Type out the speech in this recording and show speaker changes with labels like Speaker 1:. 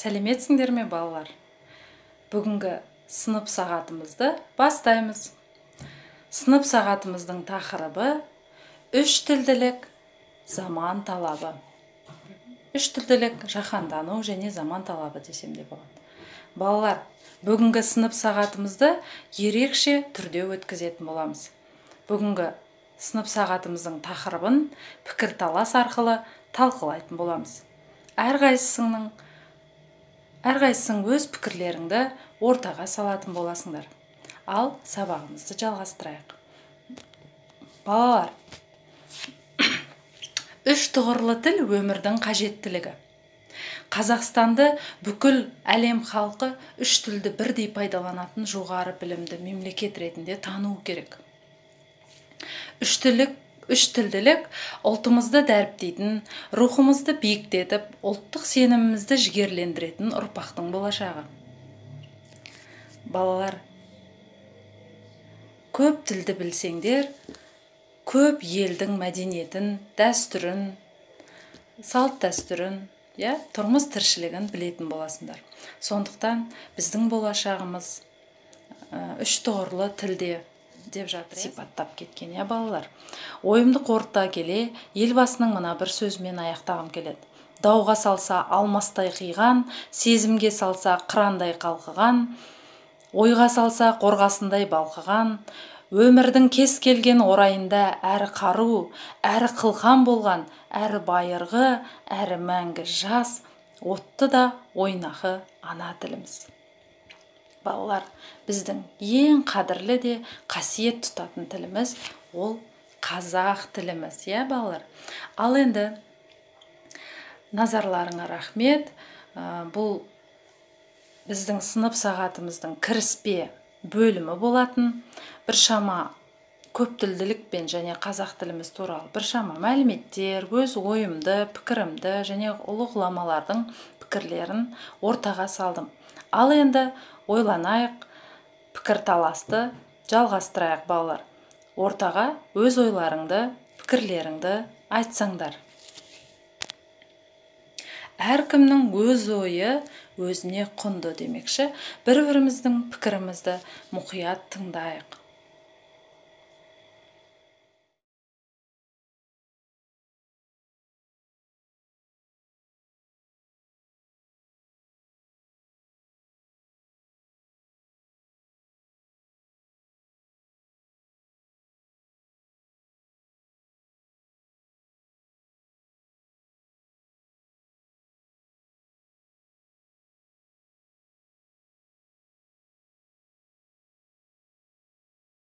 Speaker 1: Сәлеметсіңдер ме, балалар? Бүгінгі сынып сағатымызды бастаймыз. Сынып сағатымыздың тақырыбы үш тілділік, заман талабы. Үш тілділік, жаһандану және заман талабы десем де болады. Балалар, бүгінгі сынып сағатымызды ерекше түрде өткізетін боламыз. Бүгінгі сынып сағатымыздың тақырыбын пікірталас арқылы талқылайтын боламыз. Әрқайсың өз пікірлеріңді ортаға салатын боласыңдар. Ал сабағымызды жалғастырайық. Балалар, үш тұғырлы тіл өмірдің қажеттілігі. Қазақстанды бүкіл әлем халқы үш тілді бірдей пайдаланатын жоғары білімді мемлекет ретінде тану керек. Үш тілділік ұлтымызды дәріптейтін, рухымызды биіктетіп, ұлттық сенімімізді жігерлендіретін ұрпақтың болашағы. Балалар, көп тілді білсеңдер, көп елдің мәдениетін, дәстүрін, салт дәстүрін, тұрмыс тіршілігін білетін боласыңдар. Сондықтан біздің болашағымыз үш тұғырлы тілде деп жатыр, сипаттап кеткен, балалар. Ойымды қорыта келе, елбасының мына бір сөзімен аяқтағым келеді. Дауға салса алмастай қиған, сезімге салса қырандай қалқыған, ойға салса қорғасындай балқыған, өмірдің кез келген орайында әрі қару, әрі қылқан болған, әрі байырғы, әрі мәңгі жас, отты да ойнақы ана тіліміз. Балалар, біздің ең қадірлі де қасиет тұтатын тіліміз ол қазақ тіліміз, балалар. Ал енді назарларыңа рахмет. Бұл біздің сынып сағатымыздың кіріспе бөлімі болатын. Біршама көптілділікпен және қазақ тіліміз туралы біршама мәліметтер, өз ойымды, пікірімді және ұлы ғұламалардың пікірлерін ортаға салдым. Ал енді ойланайық, пікірталасты жалғастырайық, балалар. Ортаға өз ойларыңды, пікірлеріңді айтсаңдар. Әркімнің өз ойы өзіне құнды демекші, бір-біріміздің пікірімізді мұқият тыңдайық.